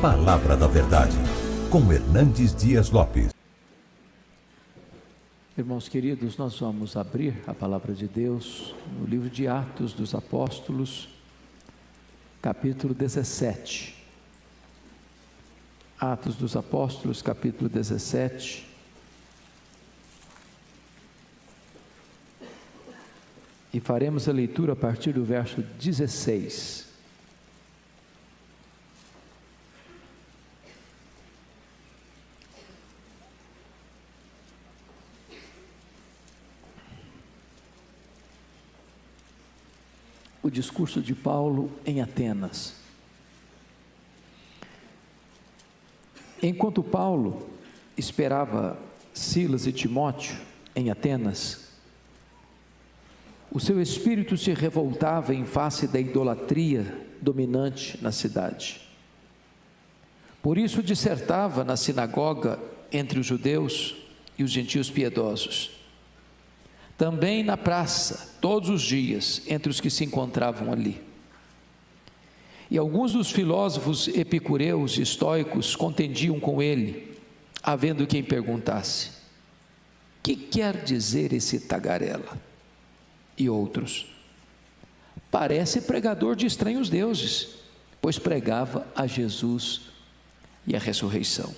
Palavra da Verdade, com Hernandes Dias Lopes. Irmãos queridos, nós vamos abrir a Palavra de Deus no livro de Atos dos Apóstolos, capítulo 17. Atos dos Apóstolos, capítulo 17. E faremos a leitura a partir do verso 16. O discurso de Paulo em Atenas. Enquanto Paulo esperava Silas e Timóteo em Atenas, o seu espírito se revoltava em face da idolatria dominante na cidade. Por isso dissertava na sinagoga entre os judeus e os gentios piedosos. Também na praça, todos os dias, entre os que se encontravam ali. E alguns dos filósofos epicureus e estoicos contendiam com ele, havendo quem perguntasse: que quer dizer esse tagarela? E outros: parece pregador de estranhos deuses, pois pregava a Jesus e a ressurreição.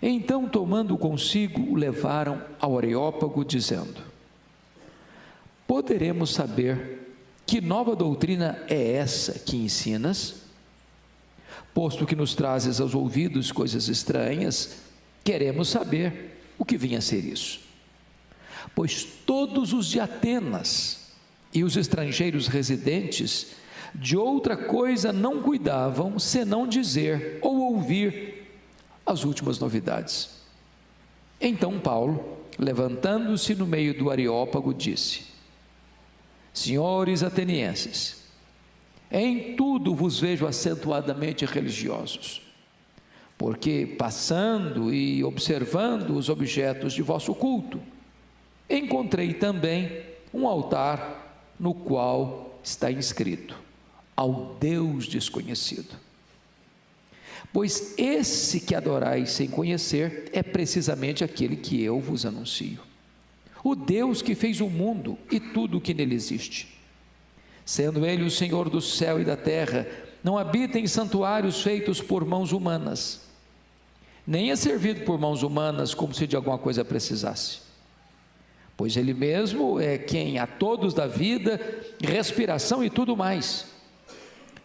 Então, tomando consigo, o levaram ao Areópago, dizendo: poderemos saber que nova doutrina é essa que ensinas? Posto que nos trazes aos ouvidos coisas estranhas, queremos saber o que vinha a ser isso. Pois todos os de Atenas e os estrangeiros residentes de outra coisa não cuidavam, senão dizer ou ouvir as últimas novidades. Então Paulo, levantando-se no meio do Areópago, disse: senhores atenienses, em tudo vos vejo acentuadamente religiosos, porque passando e observando os objetos de vosso culto, encontrei também um altar no qual está inscrito: ao Deus desconhecido. Pois esse que adorais sem conhecer é precisamente aquele que eu vos anuncio, o Deus que fez o mundo e tudo o que nele existe. Sendo ele o Senhor do céu e da terra, não habita em santuários feitos por mãos humanas, nem é servido por mãos humanas como se de alguma coisa precisasse, pois ele mesmo é quem a todos dá vida, respiração e tudo mais.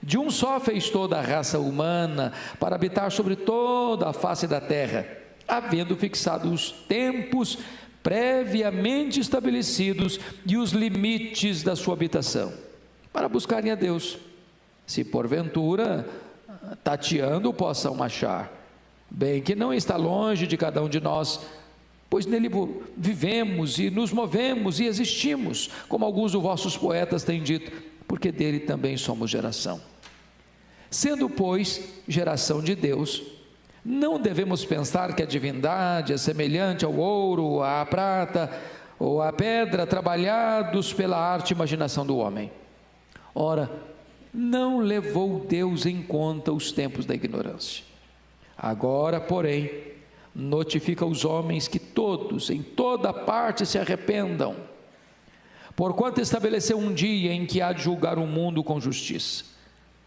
De um só fez toda a raça humana para habitar sobre toda a face da terra, havendo fixado os tempos previamente estabelecidos e os limites da sua habitação, para buscarem a Deus, se porventura tateando possam achar, bem que não está longe de cada um de nós, pois nele vivemos e nos movemos e existimos, como alguns dos vossos poetas têm dito, porque dele também somos geração. Sendo, pois, geração de Deus, não devemos pensar que a divindade é semelhante ao ouro, à prata ou à pedra, trabalhados pela arte e imaginação do homem. Ora, não levou Deus em conta os tempos da ignorância. Agora, porém, notifica aos homens que todos, em toda parte, se arrependam, porquanto estabeleceu um dia em que há de julgar o mundo com justiça,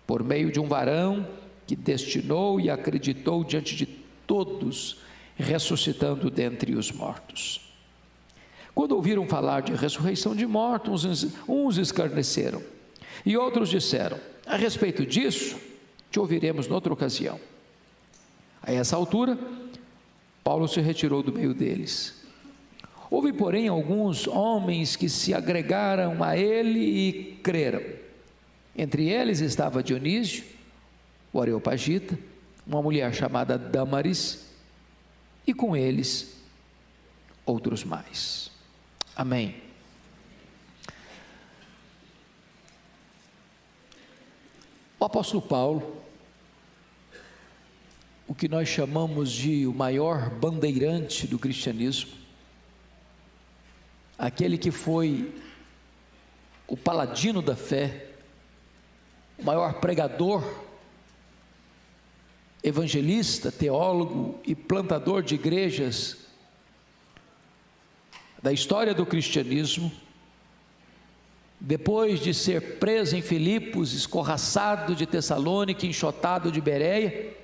por meio de um varão que destinou e acreditou diante de todos, ressuscitando dentre os mortos. Quando ouviram falar de ressurreição de mortos, uns escarneceram, e outros disseram: a respeito disso, te ouviremos noutra ocasião. A essa altura, Paulo se retirou do meio deles. Houve, porém, alguns homens que se agregaram a ele e creram. Entre eles estava Dionísio, o Areopagita, uma mulher chamada Dâmaris, e com eles outros mais. Amém. O apóstolo Paulo, o que nós chamamos de o maior bandeirante do cristianismo, aquele que foi o paladino da fé, o maior pregador, evangelista, teólogo e plantador de igrejas da história do cristianismo, depois de ser preso em Filipos, escorraçado de Tessalônica, enxotado de Bereia,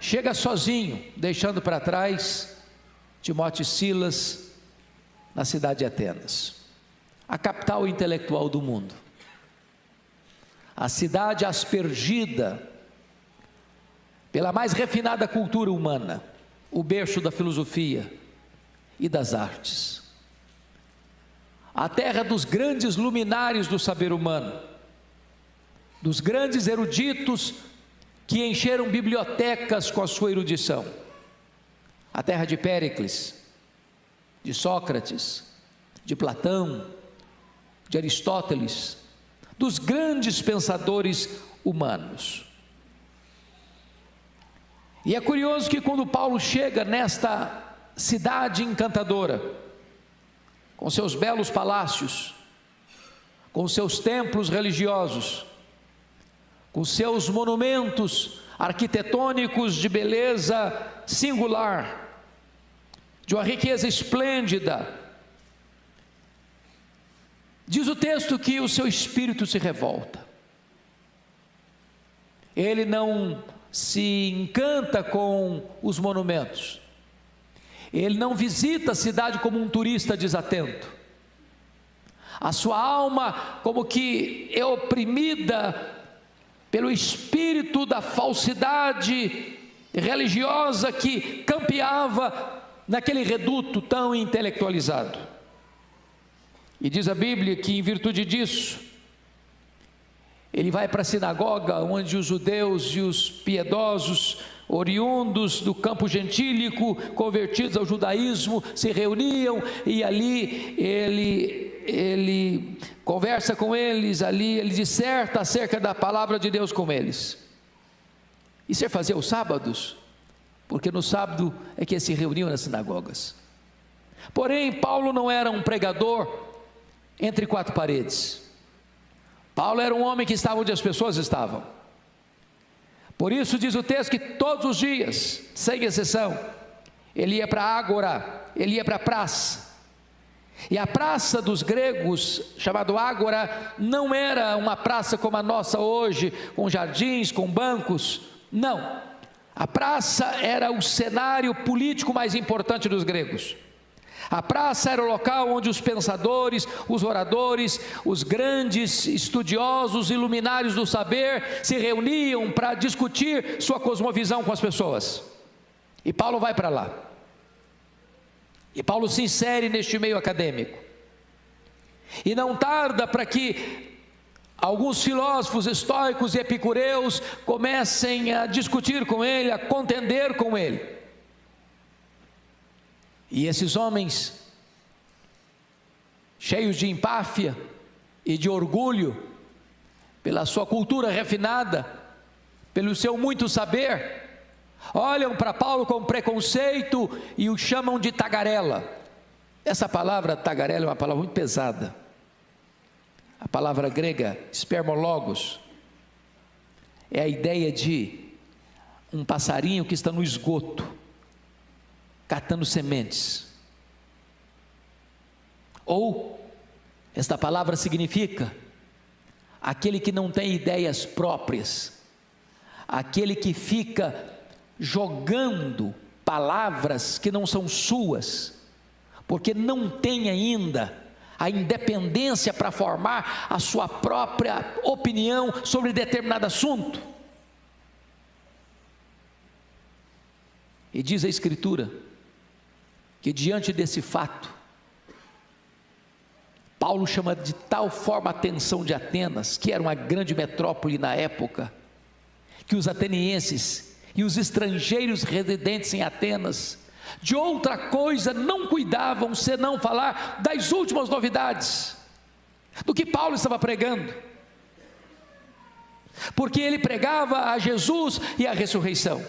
chega sozinho, deixando para trás Timóteo e Silas na cidade de Atenas, a capital intelectual do mundo, a cidade aspergida pela mais refinada cultura humana, o berço da filosofia e das artes, a terra dos grandes luminares do saber humano, dos grandes eruditos que encheram bibliotecas com a sua erudição, a terra de Péricles, de Sócrates, de Platão, de Aristóteles, dos grandes pensadores humanos. E é curioso que quando Paulo chega nesta cidade encantadora, com seus belos palácios, com seus templos religiosos, com seus monumentos arquitetônicos de beleza singular, de uma riqueza esplêndida, diz o texto que o seu espírito se revolta. Ele não se encanta com os monumentos, ele não visita a cidade como um turista desatento, a sua alma como que é oprimida pelo espírito da falsidade religiosa que campeava naquele reduto tão intelectualizado. E diz a Bíblia que em virtude disso, ele vai para a sinagoga onde os judeus e os piedosos, oriundos do campo gentílico, convertidos ao judaísmo, se reuniam, e ali ele conversa com eles, ali ele disserta acerca da palavra de Deus com eles. Isso é fazer os sábados, porque no sábado é que eles se reuniam nas sinagogas. Porém, Paulo não era um pregador entre quatro paredes. Paulo era um homem que estava onde as pessoas estavam. Por isso diz o texto que todos os dias, sem exceção, ele ia para a ágora, ele ia para a praça. E a praça dos gregos, chamado ágora, não era uma praça como a nossa hoje, com jardins, com bancos. Não, a praça era o cenário político mais importante dos gregos. A praça era o local onde os pensadores, os oradores, os grandes estudiosos e luminares do saber se reuniam para discutir sua cosmovisão com as pessoas. E Paulo vai para lá. E Paulo se insere neste meio acadêmico. E não tarda para que alguns filósofos estoicos e epicureus comecem a discutir com ele, a contender com ele. E esses homens, cheios de empáfia e de orgulho, pela sua cultura refinada, pelo seu muito saber, olham para Paulo com preconceito e o chamam de tagarela. Essa palavra tagarela é uma palavra muito pesada. A palavra grega, spermologos, é a ideia de um passarinho que está no esgoto, catando sementes. Ou, esta palavra significa aquele que não tem ideias próprias, aquele que fica jogando palavras que não são suas, porque não tem ainda a independência para formar a sua própria opinião sobre determinado assunto. E diz a Escritura que diante desse fato, Paulo chama de tal forma a atenção de Atenas, que era uma grande metrópole na época, que os atenienses e os estrangeiros residentes em Atenas, de outra coisa não cuidavam senão falar das últimas novidades, do que Paulo estava pregando, porque ele pregava a Jesus e a ressurreição.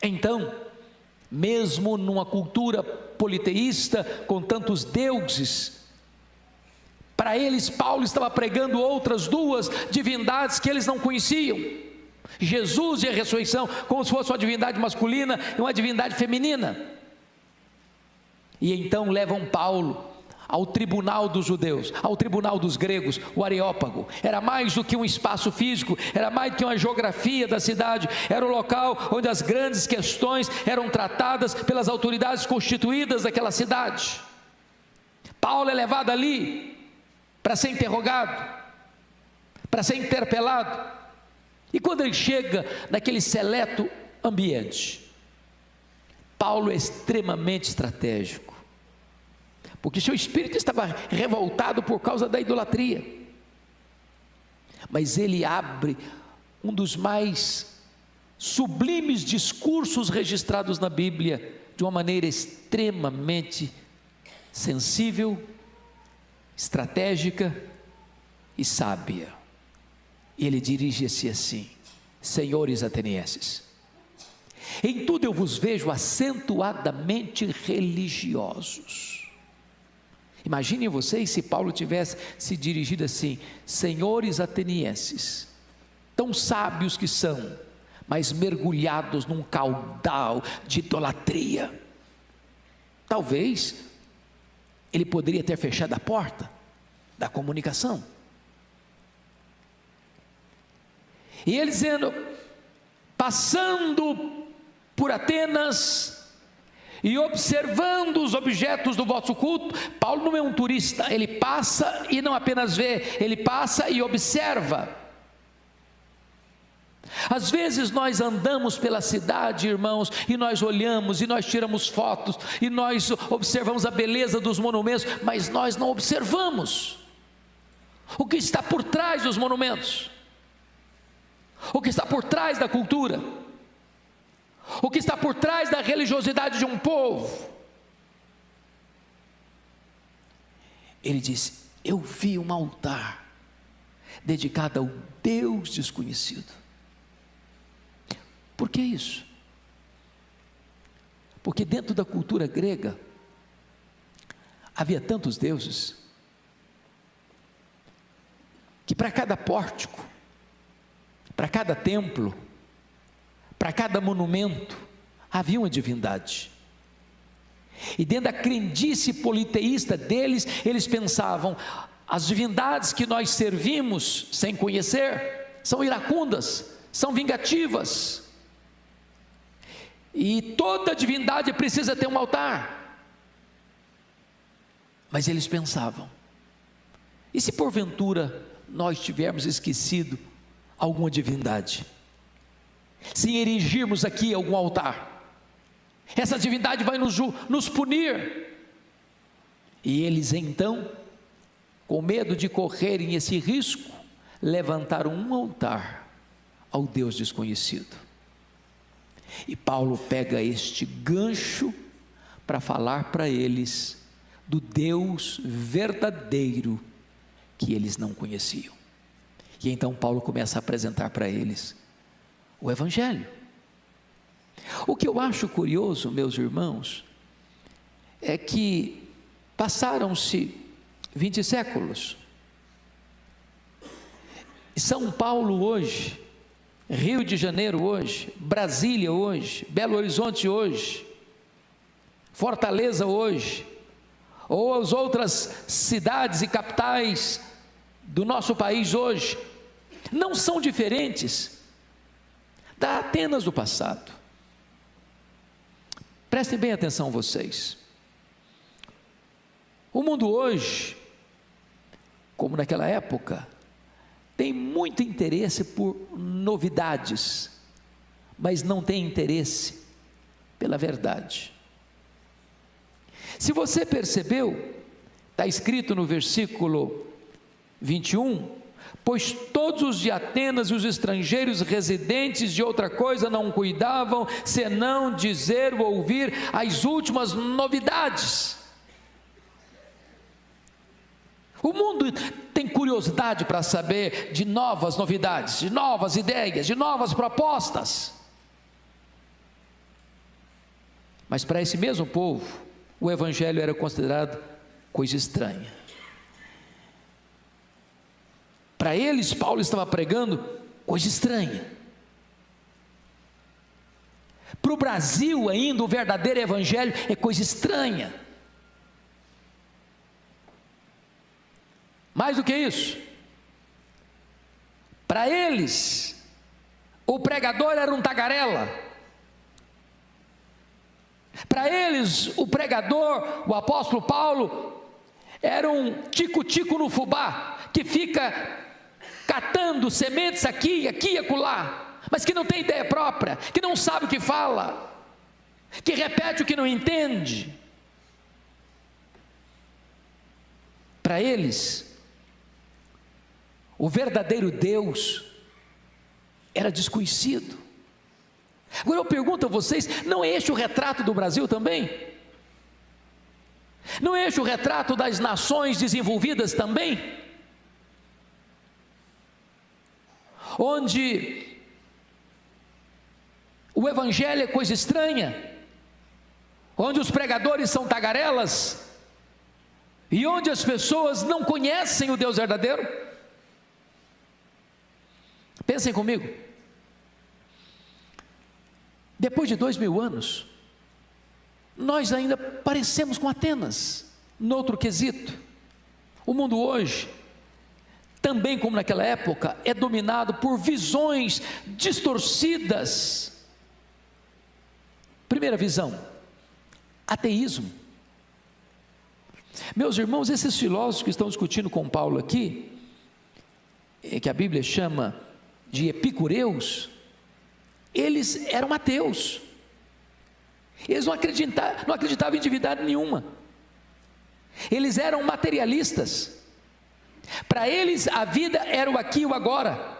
Então, mesmo numa cultura politeísta, com tantos deuses, para eles Paulo estava pregando outras duas divindades que eles não conheciam, Jesus e a ressurreição como se fosse uma divindade masculina e uma divindade feminina. E então levam Paulo ao tribunal dos judeus, ao tribunal dos gregos, o Areópago. Era mais do que um espaço físico, era mais do que uma geografia da cidade, era o local onde as grandes questões eram tratadas pelas autoridades constituídas daquela cidade. Paulo é levado ali para ser interrogado, para ser interpelado. E quando ele chega naquele seleto ambiente, Paulo é extremamente estratégico, porque seu espírito estava revoltado por causa da idolatria, mas ele abre um dos mais sublimes discursos registrados na Bíblia, de uma maneira extremamente sensível, estratégica e sábia. E ele dirige-se assim: senhores atenienses, em tudo eu vos vejo acentuadamente religiosos. Imaginem vocês se Paulo tivesse se dirigido assim: senhores atenienses, tão sábios que são, mas mergulhados num caudal de idolatria. Talvez ele poderia ter fechado a porta da comunicação. E ele dizendo: passando por Atenas e observando os objetos do vosso culto. Paulo não é um turista, ele passa e não apenas vê, ele passa e observa. Às vezes nós andamos pela cidade, irmãos, e nós olhamos, e nós tiramos fotos, e nós observamos a beleza dos monumentos, mas nós não observamos o que está por trás dos monumentos, o que está por trás da cultura, o que está por trás da religiosidade de um povo. Ele disse: eu vi um altar dedicado ao Deus desconhecido. Por que isso? Porque dentro da cultura grega havia tantos deuses, que para cada pórtico, para cada templo, para cada monumento, havia uma divindade. E dentro da crendice politeísta deles, eles pensavam: as divindades que nós servimos sem conhecer são iracundas, são vingativas, e toda divindade precisa ter um altar. Mas eles pensavam: e se porventura nós tivermos esquecido alguma divindade, se erigirmos aqui algum altar, essa divindade vai nos punir. E eles então, com medo de correrem esse risco, levantaram um altar ao Deus desconhecido. E Paulo pega este gancho para falar para eles do Deus verdadeiro que eles não conheciam. E então Paulo começa a apresentar para eles o Evangelho. O que eu acho curioso, meus irmãos, é que passaram-se 20 séculos, e São Paulo hoje, Rio de Janeiro hoje, Brasília hoje, Belo Horizonte hoje, Fortaleza hoje, ou as outras cidades e capitais do nosso país hoje, não são diferentes da Atenas do passado. Prestem bem atenção vocês. O mundo hoje, como naquela época, tem muito interesse por novidades, mas não tem interesse pela verdade. Se você percebeu, está escrito no versículo 21, pois todos os de Atenas e os estrangeiros residentes de outra coisa não cuidavam, senão dizer ou ouvir as últimas novidades. O mundo tem curiosidade para saber de novas novidades, de novas ideias, de novas propostas. Mas para esse mesmo povo, o Evangelho era considerado coisa estranha. Para eles, Paulo estava pregando coisa estranha. Para o Brasil ainda, o verdadeiro evangelho é coisa estranha. Mais do que isso, para eles, o pregador era um tagarela. Para eles, o pregador, o apóstolo Paulo, era um tico-tico no fubá, que fica catando sementes aqui e acolá, mas que não tem ideia própria, que não sabe o que fala, que repete o que não entende. Para eles, o verdadeiro Deus era desconhecido. Agora eu pergunto a vocês, não é este o retrato do Brasil também? Não é este o retrato das nações desenvolvidas também? Onde o evangelho é coisa estranha, onde os pregadores são tagarelas, e onde as pessoas não conhecem o Deus verdadeiro. Pensem comigo, depois de 2000 anos, nós ainda parecemos com Atenas, no outro quesito. O mundo hoje, também como naquela época, é dominado por visões distorcidas. Primeira visão, ateísmo. Meus irmãos, esses filósofos que estão discutindo com Paulo aqui, que a Bíblia chama de epicureus, eles eram ateus. Eles não acreditavam em divindade nenhuma. Eles eram materialistas. Para eles a vida era o aqui e o agora.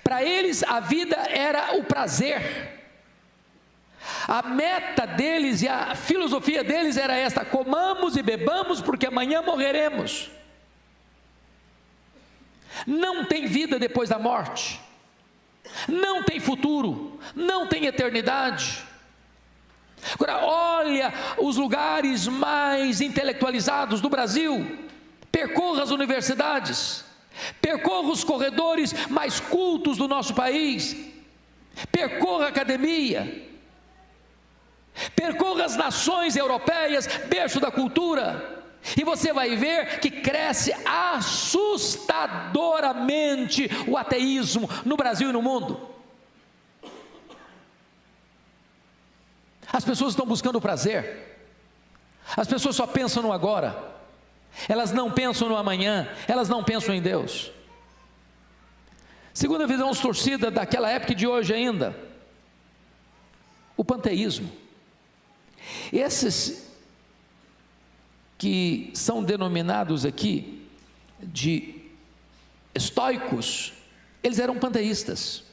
Para eles a vida era o prazer. A meta deles e a filosofia deles era esta: comamos e bebamos porque amanhã morreremos. Não tem vida depois da morte, não tem futuro, não tem eternidade. Agora olha os lugares mais intelectualizados do Brasil, percorra as universidades, percorra os corredores mais cultos do nosso país, percorra a academia, percorra as nações europeias, berço da cultura, e você vai ver que cresce assustadoramente o ateísmo no Brasil e no mundo. As pessoas estão buscando o prazer, as pessoas só pensam no agora, elas não pensam no amanhã, elas não pensam em Deus. Segunda visão distorcida daquela época e de hoje ainda, o panteísmo. Esses que são denominados aqui de estoicos, eles eram panteístas.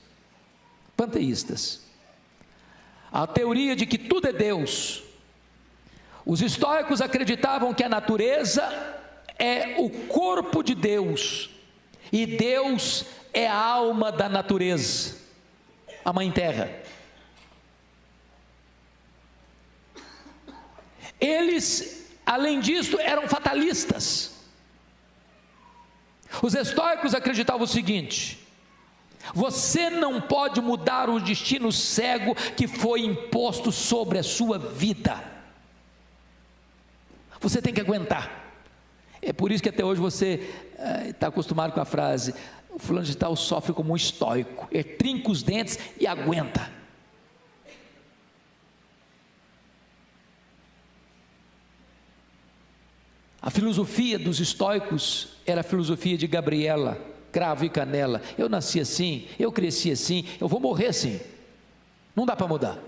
A teoria de que tudo é Deus. Os estoicos acreditavam que a natureza é o corpo de Deus, e Deus é a alma da natureza, a mãe terra. Eles, além disso, eram fatalistas. Os estoicos acreditavam o seguinte: você não pode mudar o destino cego que foi imposto sobre a sua vida, você tem que aguentar. É por isso que até hoje você está acostumado com a frase: o fulano de tal sofre como um estoico, ele trinca os dentes e aguenta. A filosofia dos estoicos era a filosofia de Gabriela, cravo e canela. Eu nasci assim, eu cresci assim, eu vou morrer assim, não dá para mudar.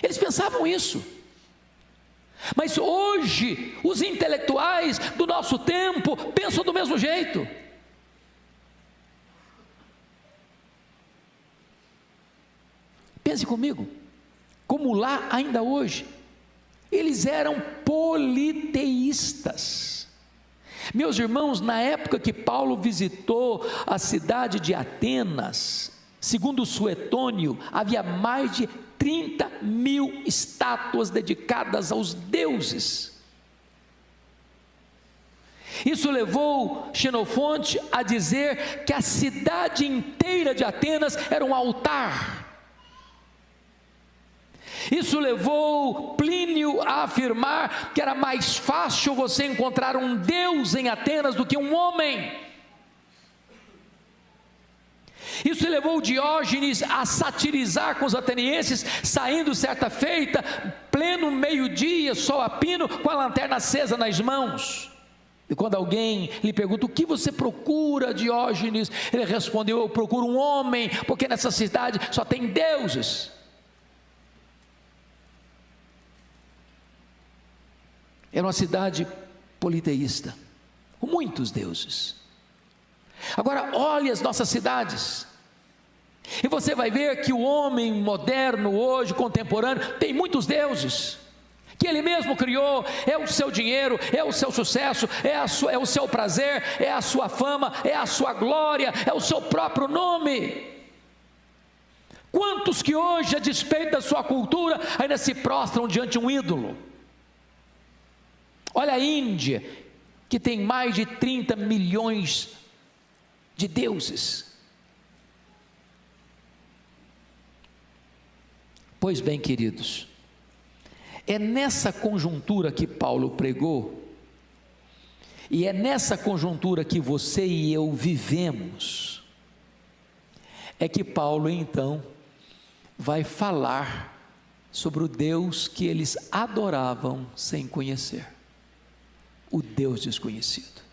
Eles pensavam isso. Mas hoje os intelectuais do nosso tempo pensam do mesmo jeito. Pense comigo, como lá ainda hoje, eles eram politeístas. Meus irmãos, na época que Paulo visitou a cidade de Atenas, segundo o Suetônio, havia mais de 30.000 estátuas dedicadas aos deuses. Isso levou Xenofonte a dizer que a cidade inteira de Atenas era um altar. Isso levou Plínio a afirmar que era mais fácil você encontrar um Deus em Atenas do que um homem. Isso levou Diógenes a satirizar com os atenienses, saindo certa feita, pleno meio-dia, sol a pino, com a lanterna acesa nas mãos. E quando alguém lhe pergunta: o que você procura, Diógenes? Ele respondeu: eu procuro um homem, porque nessa cidade só tem deuses. Era uma cidade politeísta, com muitos deuses. Agora olhe as nossas cidades, e você vai ver que o homem moderno hoje, contemporâneo, tem muitos deuses, que ele mesmo criou. É o seu dinheiro, é o seu sucesso, é o seu prazer, é a sua fama, é a sua glória, é o seu próprio nome. Quantos que hoje, a despeito da sua cultura, ainda se prostram diante de um ídolo? Olha a Índia, que tem mais de 30 milhões de deuses. Pois bem, queridos, é nessa conjuntura que Paulo pregou, e é nessa conjuntura que você e eu vivemos, é que Paulo então vai falar sobre o Deus que eles adoravam sem conhecer, o Deus desconhecido.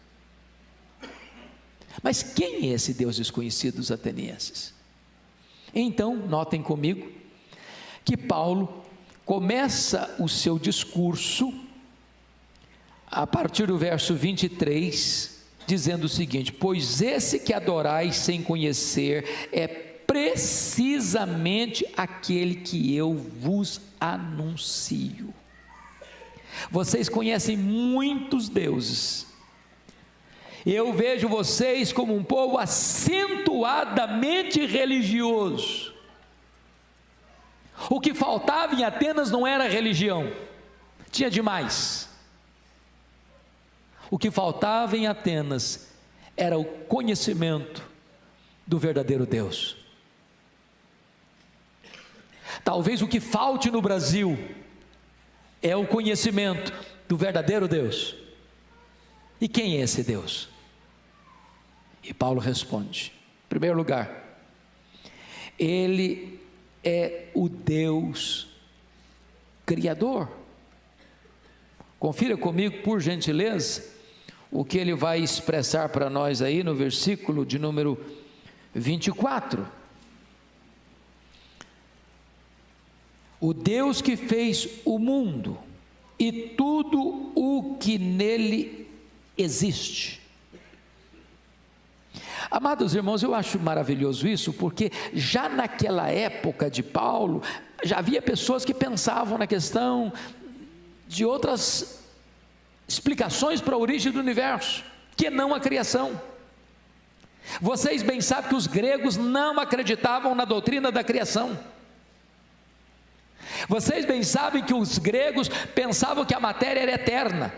Mas quem é esse Deus desconhecido dos atenienses? Então, notem comigo que Paulo começa o seu discurso a partir do verso 23, dizendo o seguinte: pois esse que adorais sem conhecer é precisamente aquele que eu vos anuncio. Vocês conhecem muitos deuses. Eu vejo vocês como um povo acentuadamente religioso. O que faltava em Atenas não era religião, tinha demais. O que faltava em Atenas era o conhecimento do verdadeiro Deus. Talvez o que falte no Brasil é o conhecimento do verdadeiro Deus. E quem é esse Deus? E Paulo responde: em primeiro lugar, Ele é o Deus Criador. Confira comigo, por gentileza, o que ele vai expressar para nós aí no versículo de número 24. O Deus que fez o mundo e tudo o que nele existe. Amados irmãos, eu acho maravilhoso isso, porque já naquela época de Paulo, já havia pessoas que pensavam na questão de outras explicações para a origem do universo, que não a criação. Vocês bem sabem que os gregos não acreditavam na doutrina da criação. Vocês bem sabem que os gregos pensavam que a matéria era eterna.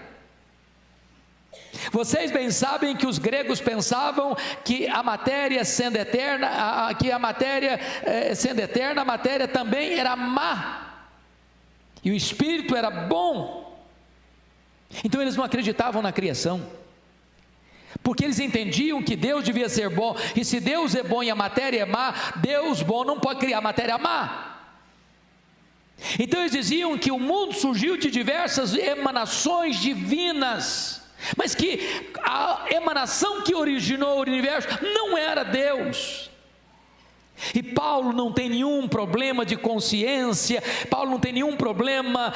Vocês bem sabem que os gregos pensavam que a matéria sendo eterna, a matéria também era má, e o espírito era bom. Então eles não acreditavam na criação, porque eles entendiam que Deus devia ser bom, e se Deus é bom e a matéria é má, Deus bom não pode criar matéria má. Então eles diziam que o mundo surgiu de diversas emanações divinas, mas que a emanação que originou o universo não era Deus. E Paulo não tem nenhum problema de consciência, Paulo não tem nenhum problema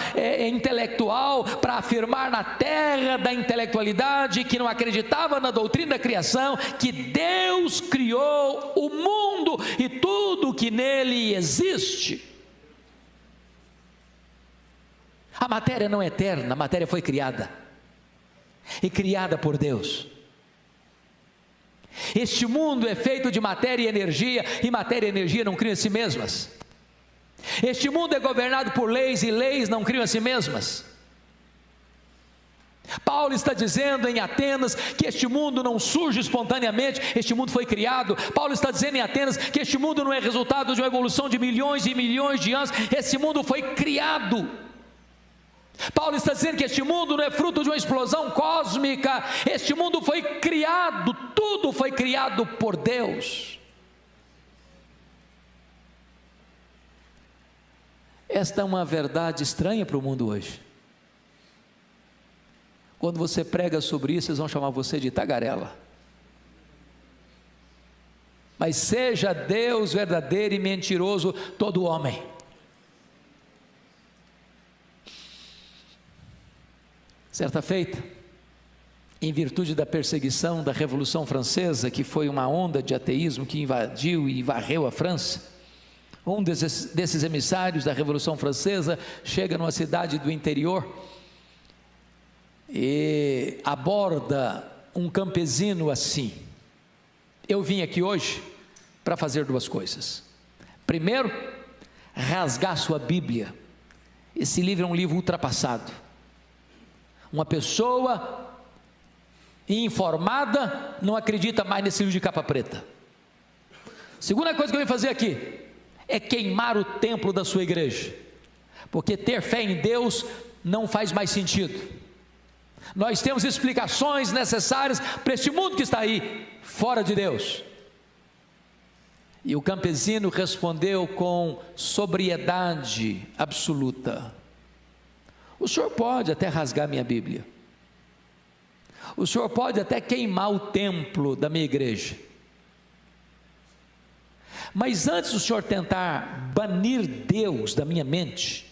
intelectual para afirmar na terra da intelectualidade, que não acreditava na doutrina da criação, que Deus criou o mundo e tudo que nele existe. A matéria não é eterna, a matéria foi criada, e criada por Deus. Este mundo é feito de matéria e energia, e matéria e energia não criam a si mesmas. Este mundo é governado por leis, e leis não criam a si mesmas. Paulo está dizendo em Atenas que este mundo não surge espontaneamente, este mundo foi criado. Paulo está dizendo em Atenas que este mundo não é resultado de uma evolução de milhões e milhões de anos, esse mundo foi criado. Paulo está dizendo que este mundo não é fruto de uma explosão cósmica, este mundo foi criado, tudo foi criado por Deus. Esta é uma verdade estranha para o mundo hoje. Quando você prega sobre isso, eles vão chamar você de tagarela. Mas seja Deus verdadeiro e mentiroso todo homem. Certa feita, em virtude da perseguição da Revolução Francesa, que foi uma onda de ateísmo que invadiu e varreu a França, um desses emissários da Revolução Francesa chega numa cidade do interior e aborda um campesino assim: eu vim aqui hoje para fazer duas coisas. Primeiro, rasgar sua Bíblia. Esse livro é um livro ultrapassado. Uma pessoa informada não acredita mais nesse livro de capa preta. Segunda coisa que eu vim fazer aqui é queimar o templo da sua igreja, porque ter fé em Deus não faz mais sentido. Nós temos explicações necessárias para este mundo que está aí, fora de Deus. E o campesino respondeu com sobriedade absoluta: o senhor pode até rasgar minha Bíblia, o senhor pode até queimar o templo da minha igreja, mas antes do senhor tentar banir Deus da minha mente,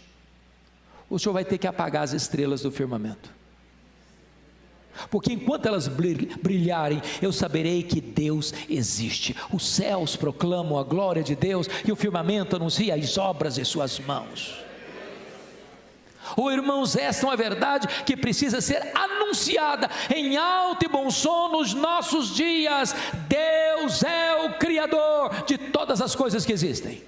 o senhor vai ter que apagar as estrelas do firmamento, porque enquanto elas brilharem, eu saberei que Deus existe. Os céus proclamam a glória de Deus e o firmamento anuncia as obras de suas mãos. Irmãos, esta é uma verdade que precisa ser anunciada em alto e bom som nos nossos dias. Deus é o Criador de todas as coisas que existem.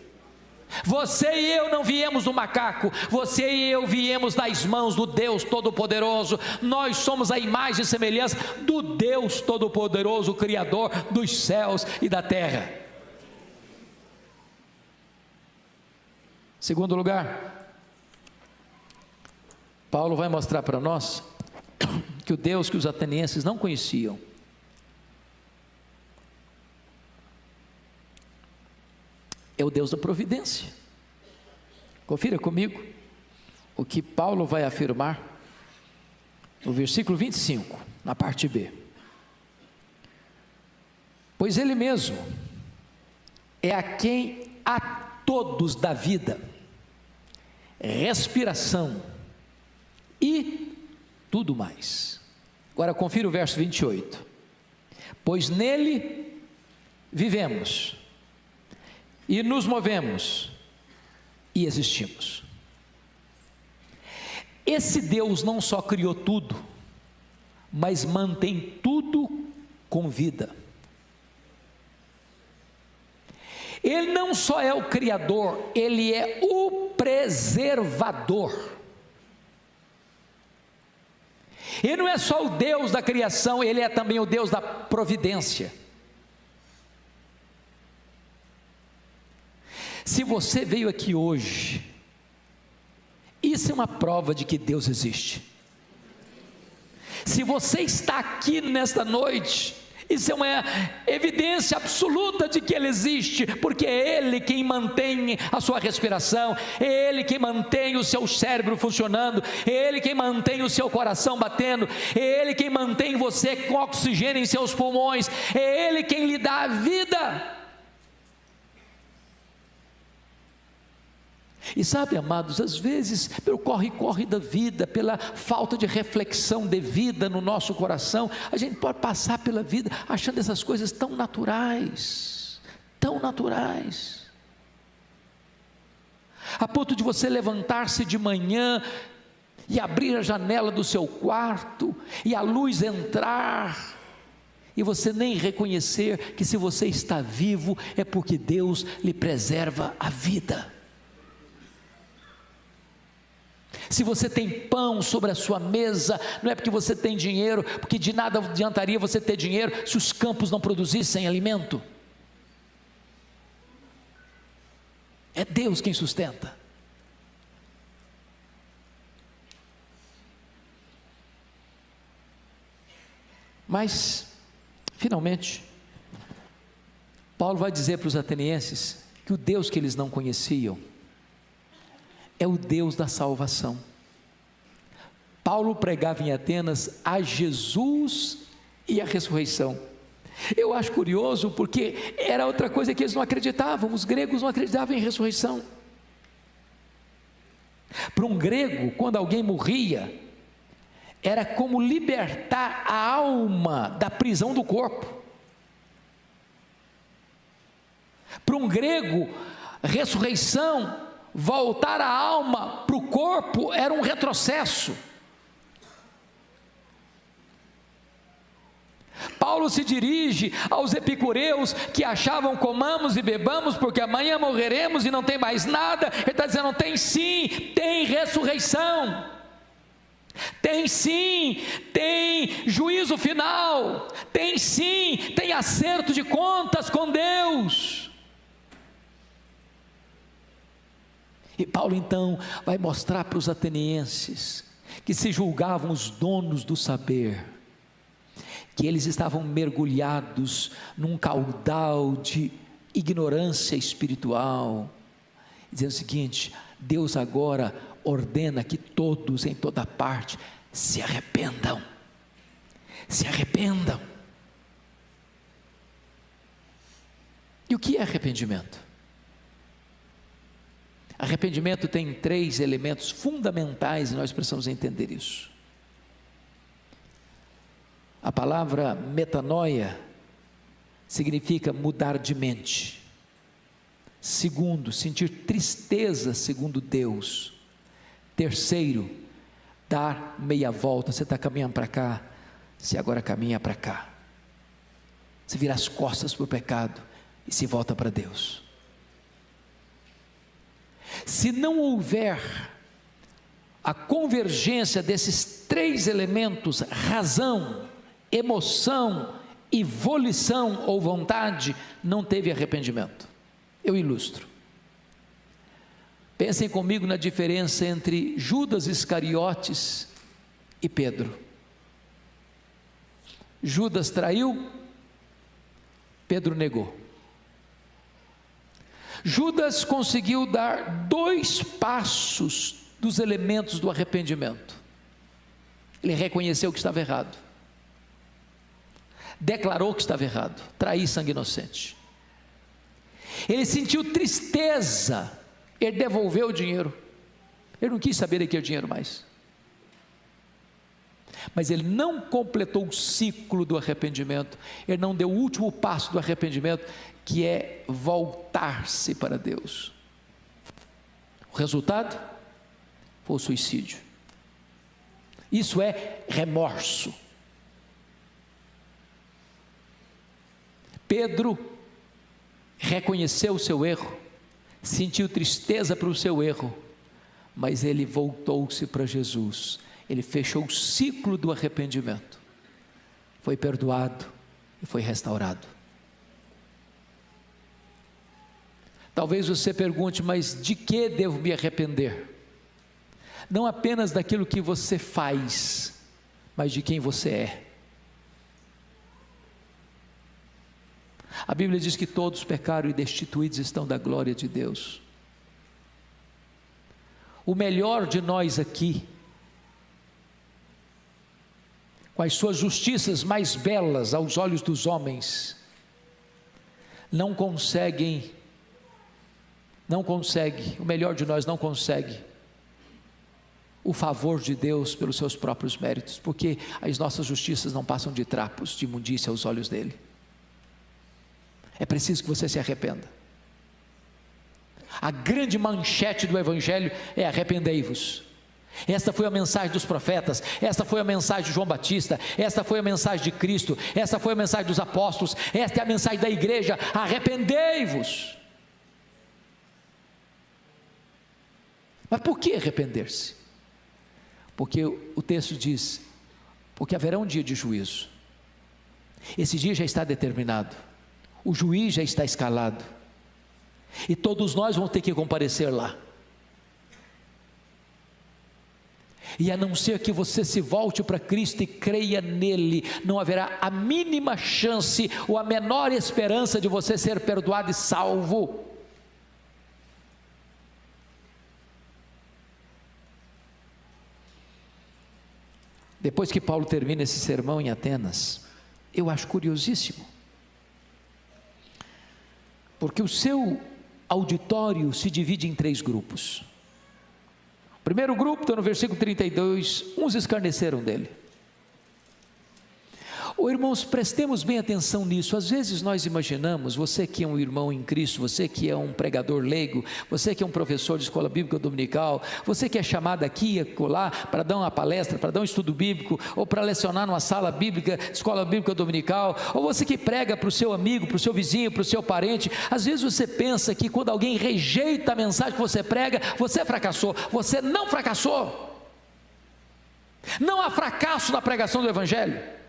Você e eu não viemos do macaco, você e eu viemos das mãos do Deus Todo-Poderoso. Nós somos a imagem e semelhança do Deus Todo-Poderoso, Criador dos céus e da terra. Segundo lugar, Paulo vai mostrar para nós que o Deus que os atenienses não conheciam é o Deus da providência. Confira comigo o que Paulo vai afirmar no versículo 25, na parte B. Pois Ele mesmo é a quem a todos dá vida, respiração e tudo mais. Agora confira o verso 28. Pois nele vivemos e nos movemos e existimos. Esse Deus não só criou tudo, mas mantém tudo com vida. Ele não só é o Criador, Ele é o preservador. Ele não é só o Deus da criação, Ele é também o Deus da providência. Se você veio aqui hoje, isso é uma prova de que Deus existe. Se você está aqui nesta noite, isso é uma evidência absoluta de que Ele existe, porque é Ele quem mantém a sua respiração, é Ele quem mantém o seu cérebro funcionando, é Ele quem mantém o seu coração batendo, é Ele quem mantém você com oxigênio em seus pulmões, é Ele quem lhe dá a vida. E sabe, amados, às vezes, pelo corre-corre da vida, pela falta de reflexão devida no nosso coração, a gente pode passar pela vida achando essas coisas tão naturais, a ponto de você levantar-se de manhã e abrir a janela do seu quarto e a luz entrar, e você nem reconhecer que se você está vivo é porque Deus lhe preserva a vida. Se você tem pão sobre a sua mesa, não é porque você tem dinheiro, porque de nada adiantaria você ter dinheiro se os campos não produzissem alimento. É Deus quem sustenta. Mas, finalmente, Paulo vai dizer para os atenienses que o Deus que eles não conheciam é o Deus da salvação. Paulo pregava em Atenas a Jesus e a ressurreição. Eu acho curioso porque era outra coisa que eles não acreditavam. Os gregos não acreditavam em ressurreição. Para um grego, quando alguém morria, era como libertar a alma da prisão do corpo. Para um grego, ressurreição, voltar a alma para o corpo, era um retrocesso. Paulo se dirige aos epicureus que achavam comamos e bebamos porque amanhã morreremos e não tem mais nada. Ele está dizendo, tem sim, tem ressurreição, tem sim, tem juízo final, tem sim, tem acerto de contas com Deus. E Paulo então vai mostrar para os atenienses, que se julgavam os donos do saber, que eles estavam mergulhados num caudal de ignorância espiritual, dizendo o seguinte: Deus agora ordena que todos em toda parte se arrependam, se arrependam. E o que é arrependimento? Arrependimento tem 3 elementos fundamentais e nós precisamos entender isso. A palavra metanoia significa mudar de mente. Segundo, sentir tristeza segundo Deus. Terceiro, dar meia volta. Você está caminhando para cá, você agora caminha para cá. Você vira as costas para o pecado e se volta para Deus. Se não houver a convergência desses 3 elementos, razão, emoção e volição ou vontade, não teve arrependimento. Eu ilustro. Pensem comigo na diferença entre Judas Iscariotes e Pedro. Judas traiu, Pedro negou. Judas conseguiu dar 2 passos dos elementos do arrependimento. Ele reconheceu que estava errado, declarou que estava errado, trair sangue inocente. Ele sentiu tristeza, ele devolveu o dinheiro, ele não quis saber daquele dinheiro mais, mas ele não completou o ciclo do arrependimento, ele não deu o último passo do arrependimento, que é voltar-se para Deus. O resultado foi o suicídio. Isso é remorso. Pedro reconheceu o seu erro, sentiu tristeza pelo seu erro, mas ele voltou-se para Jesus, ele fechou o ciclo do arrependimento, foi perdoado e foi restaurado. Talvez você pergunte, mas de que devo me arrepender? Não apenas daquilo que você faz, mas de quem você é. A Bíblia diz que todos pecaram e destituídos estão da glória de Deus. O melhor de nós aqui, com as suas justiças mais belas aos olhos dos homens, não consegue, o melhor de nós não consegue o favor de Deus pelos seus próprios méritos, porque as nossas justiças não passam de trapos de imundícia aos olhos dele. É preciso que você se arrependa. A grande manchete do Evangelho é: arrependei-vos. Esta foi a mensagem dos profetas, esta foi a mensagem de João Batista, esta foi a mensagem de Cristo, esta foi a mensagem dos apóstolos, esta é a mensagem da igreja: arrependei-vos. Mas por que arrepender-se? Porque o texto diz, porque haverá um dia de juízo. Esse dia já está determinado, o juiz já está escalado, e todos nós vamos ter que comparecer lá. E a não ser que você se volte para Cristo e creia nele, não haverá a mínima chance ou a menor esperança de você ser perdoado e salvo. Depois que Paulo termina esse sermão em Atenas, eu acho curiosíssimo, porque o seu auditório se divide em 3 grupos. O primeiro grupo está no versículo 32, uns escarneceram dele. Irmãos, prestemos bem atenção nisso. Às vezes nós imaginamos, você que é um irmão em Cristo, você que é um pregador leigo, você que é um professor de escola bíblica dominical, você que é chamado aqui e acolá para dar uma palestra, para dar um estudo bíblico, ou para lecionar numa sala bíblica, de escola bíblica dominical, ou você que prega para o seu amigo, para o seu vizinho, para o seu parente. Às vezes você pensa que quando alguém rejeita a mensagem que você prega, você fracassou. Você não fracassou. Não há fracasso na pregação do Evangelho.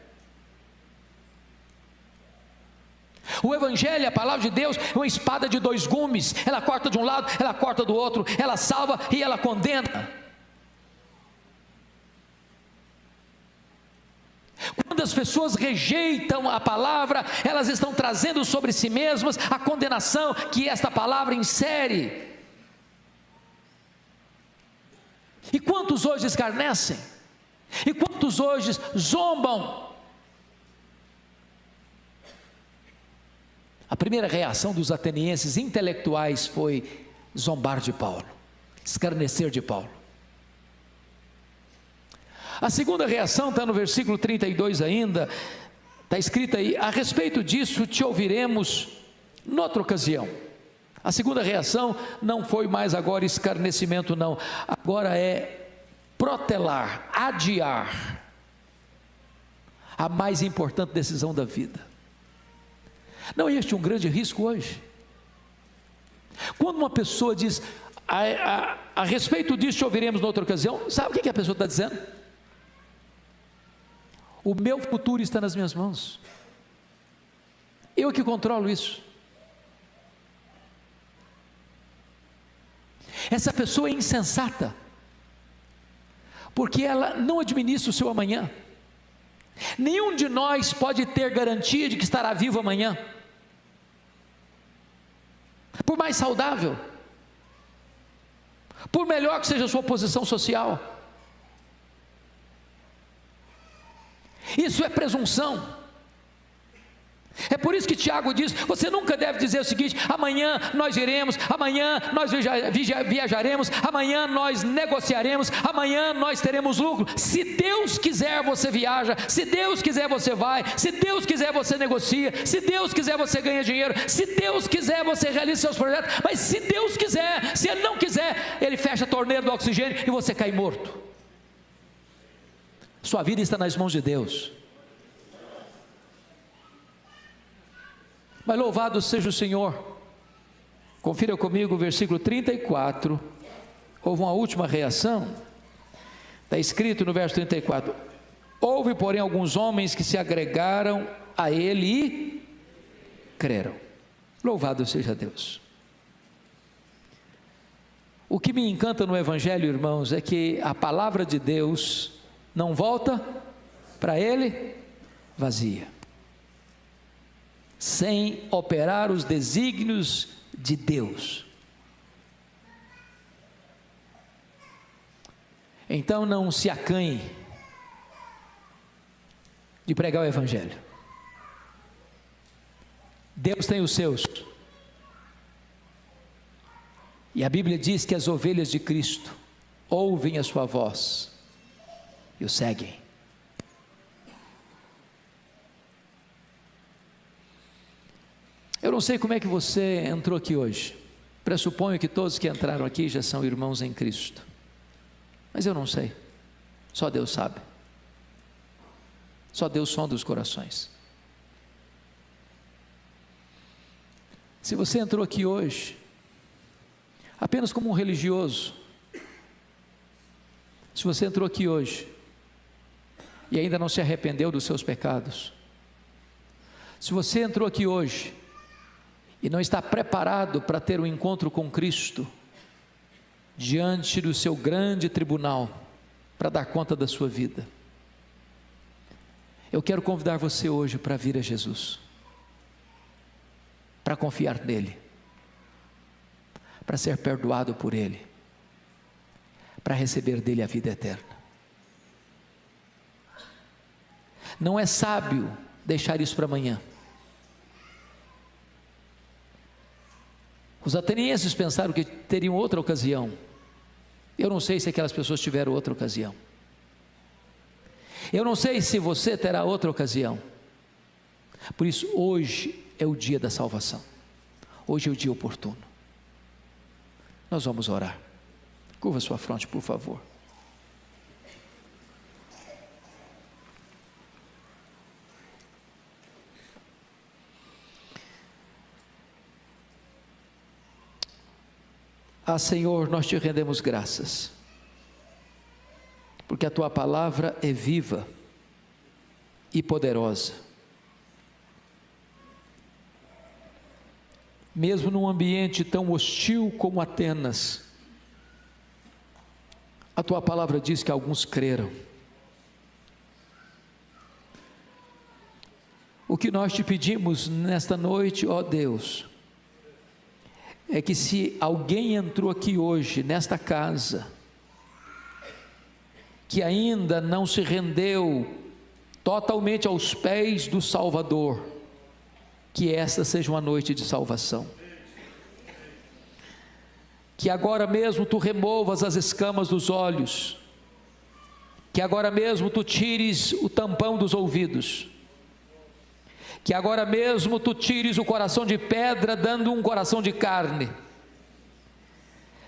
O Evangelho, a palavra de Deus, é uma espada de 2 gumes, ela corta de um lado, ela corta do outro, ela salva e ela condena. Quando as pessoas rejeitam a palavra, elas estão trazendo sobre si mesmas a condenação que esta palavra insere. E quantos hoje escarnecem? E quantos hoje zombam? A primeira reação dos atenienses intelectuais foi zombar de Paulo, escarnecer de Paulo. A segunda reação está no versículo 32 ainda, está escrito aí: a respeito disso te ouviremos noutra ocasião. A segunda reação não foi mais agora escarnecimento, não, agora é protelar, adiar a mais importante decisão da vida. Não é este um grande risco hoje? Quando uma pessoa diz, a respeito disso ouviremos noutra ocasião, sabe o que a pessoa está dizendo? O meu futuro está nas minhas mãos, eu que controlo isso. Essa pessoa é insensata, porque ela não administra o seu amanhã. Nenhum de nós pode ter garantia de que estará vivo amanhã, por mais saudável, por melhor que seja a sua posição social. Isso é presunção. É por isso que Tiago diz, você nunca deve dizer o seguinte: amanhã nós iremos, amanhã nós viajaremos, amanhã nós negociaremos, amanhã nós teremos lucro. Se Deus quiser você viaja, se Deus quiser você vai, se Deus quiser você negocia, se Deus quiser você ganha dinheiro, se Deus quiser você realiza seus projetos, mas se Deus quiser, se Ele não quiser, Ele fecha a torneira do oxigênio e você cai morto. Sua vida está nas mãos de Deus. Mas louvado seja o Senhor. Confira comigo o versículo 34. Houve uma última reação. Está escrito no verso 34: houve porém alguns homens que se agregaram a ele e creram. Louvado seja Deus. O que me encanta no Evangelho, irmãos, é que a palavra de Deus não volta para ele vazia, sem operar os desígnios de Deus. Então não se acanhe de pregar o Evangelho. Deus tem os seus, e a Bíblia diz que as ovelhas de Cristo ouvem a sua voz e o seguem. Eu não sei como é que você entrou aqui hoje. Pressuponho que todos que entraram aqui já são irmãos em Cristo, mas eu não sei, só Deus sabe, só Deus sonda os corações. Se você entrou aqui hoje apenas como um religioso, Se você entrou aqui hoje e ainda não se arrependeu dos seus pecados, se você entrou aqui hoje e não está preparado para ter um encontro com Cristo, diante do seu grande tribunal, para dar conta da sua vida, eu quero convidar você hoje para vir a Jesus, para confiar nele, para ser perdoado por ele, para receber dele a vida eterna. Não é sábio deixar isso para amanhã. Os atenienses pensaram que teriam outra ocasião. Eu não sei se aquelas pessoas tiveram outra ocasião. Eu não sei se você terá outra ocasião. Por isso, hoje é o dia da salvação. Hoje é o dia oportuno. Nós vamos orar. Curva sua fronte, por favor. Ah, Senhor, nós te rendemos graças, porque a tua palavra é viva e poderosa. Mesmo num ambiente tão hostil como Atenas, a tua palavra diz que alguns creram. O que nós te pedimos nesta noite, ó Deus, é que se alguém entrou aqui hoje, nesta casa, que ainda não se rendeu totalmente aos pés do Salvador, que esta seja uma noite de salvação, que agora mesmo tu removas as escamas dos olhos, que agora mesmo tu tires o tampão dos ouvidos, que agora mesmo tu tires o coração de pedra, dando um coração de carne,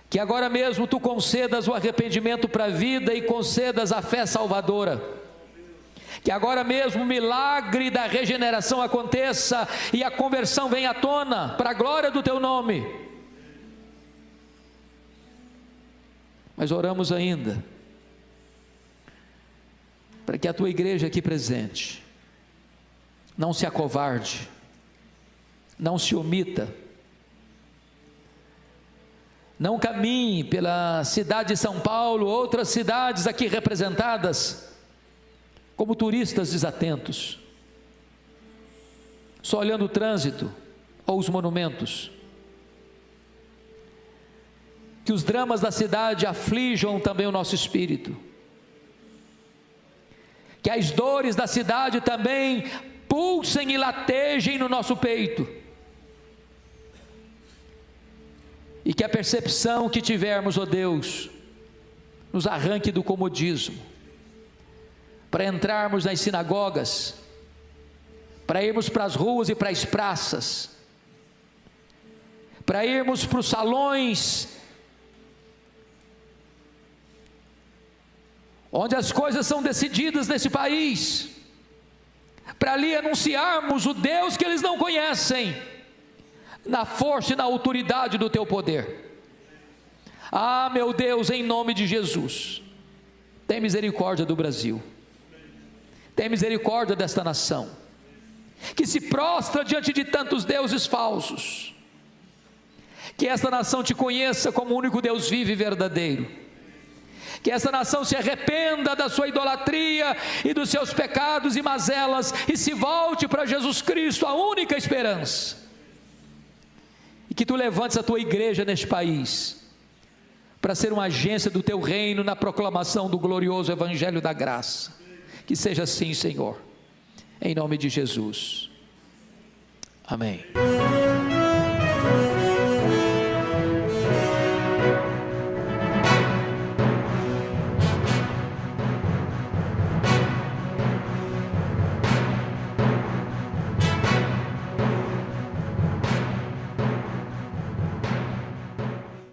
que agora mesmo tu concedas o arrependimento para a vida e concedas a fé salvadora, que agora mesmo o milagre da regeneração aconteça e a conversão venha à tona, para a glória do teu nome. Mas oramos ainda, para que a tua igreja aqui presente não se acovarde, não se omita, não caminhe pela cidade de São Paulo, outras cidades aqui representadas, como turistas desatentos, só olhando o trânsito ou os monumentos. Que os dramas da cidade aflijam também o nosso espírito, que as dores da cidade também pulsem e latejem no nosso peito, e que a percepção que tivermos, ó Deus, nos arranque do comodismo, para entrarmos nas sinagogas, para irmos para as ruas e para as praças, para irmos para os salões, onde as coisas são decididas nesse país, para ali anunciarmos o Deus que eles não conhecem, na força e na autoridade do teu poder. Ah, meu Deus, em nome de Jesus, tem misericórdia do Brasil, tem misericórdia desta nação, que se prostra diante de tantos deuses falsos. Que esta nação te conheça como o único Deus vivo e verdadeiro, que essa nação se arrependa da sua idolatria e dos seus pecados e mazelas, e se volte para Jesus Cristo, a única esperança, e que tu levantes a tua igreja neste país, para ser uma agência do teu reino, na proclamação do glorioso evangelho da graça. Que seja assim, Senhor, em nome de Jesus, amém.